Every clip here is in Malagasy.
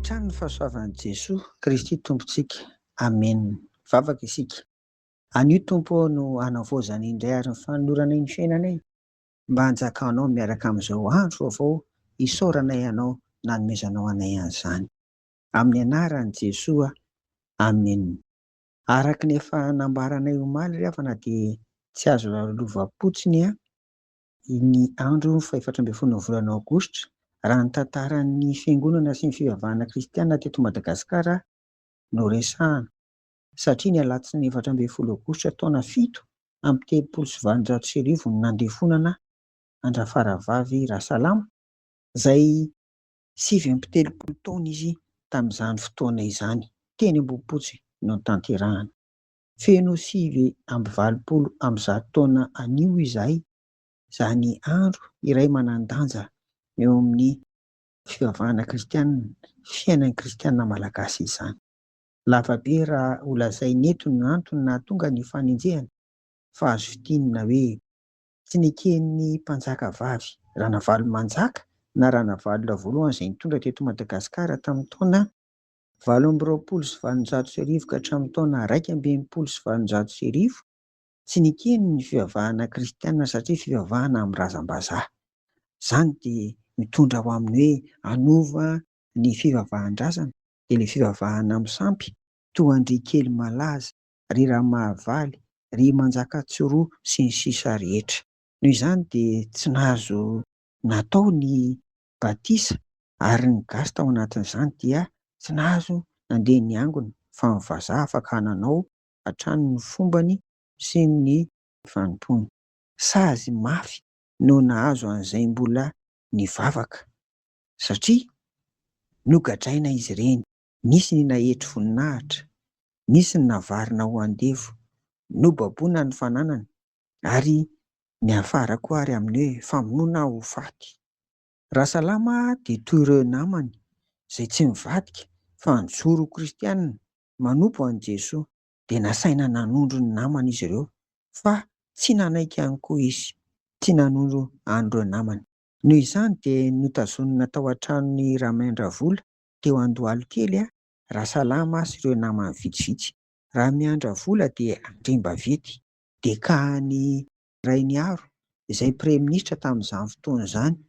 Hatrany ny fahasoavan'i Jesoa Kristy Tompontsika. Amen. Vavaka isika. Anio Tompo no hanavaozana indray ary ny fanolorana ny fiainanay. Mba hanjakanao miaraka amin'izao andro vaovao isaorana ianao nanomezanao anay an'izany. Amin'ny anaran'i Jesoa. Amen. Araka ny efa nambaranay omaly ry havana dia tsy azo lova-potsiny ny andro fa 14 volana Aogositra raha ny tantaran'ny fiangonana sy ny fivavahana kristianina teto Madagasikara no resahana, satria ny alatsiny 14 Aogositra taona 7 amby 1990 no nandefonana Andrafaravavy Rasalama, izay 70 taona izy tamin'izany fotoana izany. Teny Ambohipotsy no tanterahana. Feno 20 amby 100 taona anio izahay, izany andro iray manan-danja eo amin'ny fivavahana kristianina, fiainan'ny kristianina malagasy izany. Lavabe raha ho lazainy eto ny antony nahatonga ny fanenjehana, fa azo fidinina hoe tsy neken'ny mpanjaka vavy Ranavalomanjaka na Ranavalona voalohany izay nitondra teto Madagasikara tamin'ny taona 1820 ka hatramin'ny taona 1880 tsy nikeny ny fivavahana kristianina satria fivavahana amin'ny razam-bazaha. Izany dia mitondra ho aminy hoe hanova ny fivavahan-drazana dia ilay fivavahana misampy toa andry kely malaza, ry Ramahavaly, ry Manjakatsiroa sy ny sisa rehetra. Noho izany dia tsy nahazo natao ny batisa ary ny gasy tao anatin'izany dia tsy nahazo nandeha ny angona, fa ny vazaha afaka nanao hatrany ny fombany sy ny vanim-pony. Sazy mafy no nahazo an'izay mbola nivavaka, satria nogadraina izy ireny. Nisy ny nahetry voninahitra, nisy ny navarina ho andevo, nobaboana ny fananany, ary ny afara koa ary amin'ny hoe famonoana ho faty. Rasalama dia toy ireo namany izay tsy mivadika fa nijoro kristianina manompo an'i Jesoa, dia nasaina nanondro ny namany izy ireo, fa tsy nanaiky ihany koa izy, tsy nanondro andro namany. Noho izany dia notazonina tao an-tranon'ny Ramiandravola teo Andohalikely Rasalama sy ireo namany vitsivitsy. Ramiandravola dia Andriambavety, dekany Rainiaro izay praiministra tamin'izany fotoana izany.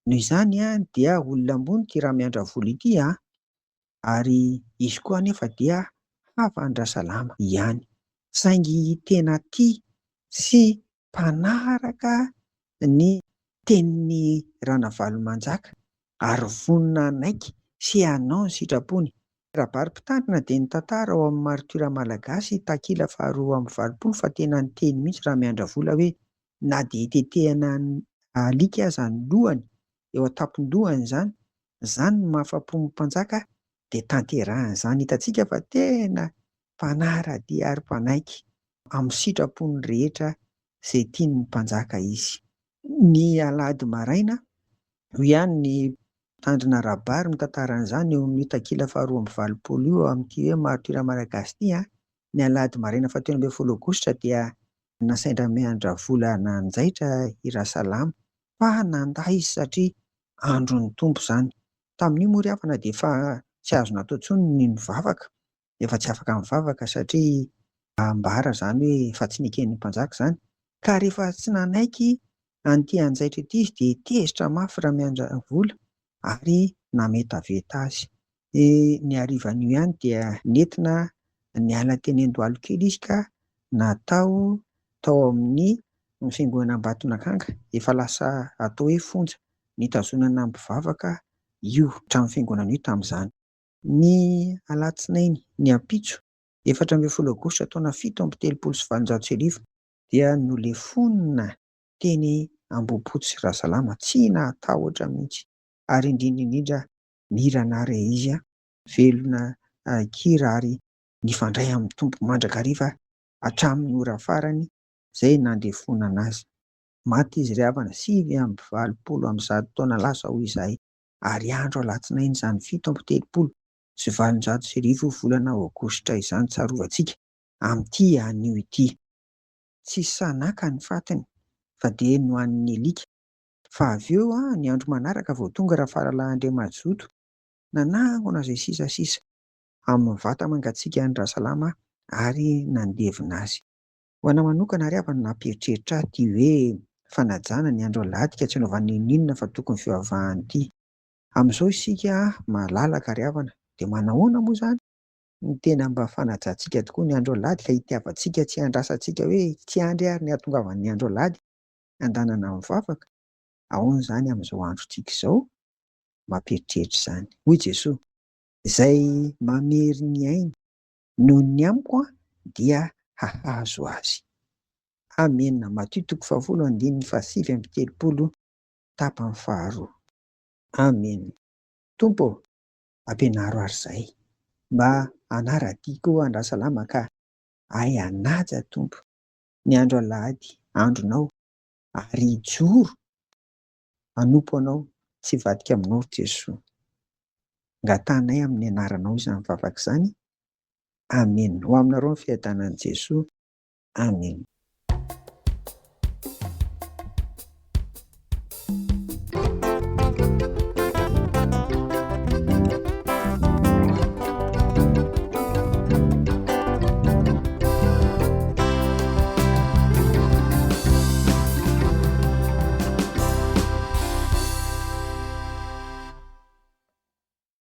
Noho izany dia olona ambony ity Ramiandravola ity ary izy koa anefa dia havan'i Rasalama ihany, saingy tena tia sy mpanaraka ny tenin'ny Ranavalomanjaka ary vonona naiky sy hanao ny sitrapony. Rabari-pitandrina dia ny tantara ao amin'ny maritira malagasy takila 2/20 fa tena niteny mihitsy Ramiandravola hoe na dia hitetehana alika aza ny lohany eo an-tampon-dohany izany no mahafa-po ny mpanjaka dia tanterahana izany. Hitantsika fa tena mpanara-dia ary mpanaiky amin'ny sitrapony rehetra izay tian'ny mpanjaka izy. Ny Alahady maraina ho ihany ny tandrina rabary mitantara an'izany eo amin'ny takila 2/20 io amin'ity hoe maritira malagasy ity. Ny Alahady maraina 12 Aogositra dia nasaina Ramiandravola nanjaitra i Rasalama, fa nandà izy satria andron'ny tompo izany. Tamin'io moa ry havana dia efa tsy azo natao intsony ny mivavaka, efa tsy afaka mivavaka satria ambara izany hoe efa tsy neken'ny mpanjaka izany. Ka rehefa tsy nanaiky an'ity hanjaitra ity izy dia tezitra mafy Ramiandravola ary nametaveta azy. Ny harivan'io ihany dia nentina niala teny Andohalikely izy ka natao tao amin'ny fiangonana Ambatonakanga, efa lasa atao hoe fonja, nitazonana mivavaka io trano fiangonana io tamin'izany. Ny alatsinainy ny ampitso 14 Aogositra taona 7 amby 17 dia nolefonina teny Ambohipotsy Rasalama, tsy natahotra mihitsy, ary indrindra indrindra nirana ary izy velona kira ary nifandray amin'ny tompo mandrakariva hatramin'ny ora farany izay nandefonana azy. Maty izy ry havana 20 taona lasa hoy izahay, ary andro alatsinainy izany 7 amby 17 volana Aogositra izany tsarovatsika amin'ity anio ity. Tsy sanaka ny fatiny fa dia no an'ny alika, fa avy eo ny andro manaraka vao tonga Rafaralahandriamazoto nanangona izay sisa sisa amin'ny vata mangatsiaka ny Rasalama ary nandevina azy. Ho anahy manokana ry havana nampiheritreritra ahy ity hoe fanajana ny andro alahady ka tsy hanaovana inonina fa tokony fivavahana ity. Amin'izao isika malalaka ry havana dia manahoana moa izany? Ny tena mba fanajantsika tokoa ny andro alahady ka hitiavantsika tsy handrasantsika hoe tsy andry ary ny ahatongavan'ny andro alahady handehanana mivavaka. Ahoana izany amin'izao androntsika izao? Mampiheritreritra izany. Hoy Jesoa, izay mamery ny ainy noho ny amiko dia hahazo azy. Amen. Matio 7:7 tapany faharoa. Amen. Tompo, ampianaro ary izahay mba hanara-tiako handrasalama ka hay hanaja Tompo ny andro alahady andronao ary hijoro hanompo anao tsy hivadika aminao Jesoa. Angatanay amin'ny anaranao izany mivavaka izany. Amen. Ho aminareo ny fiadanan'i Jesoa. Amen.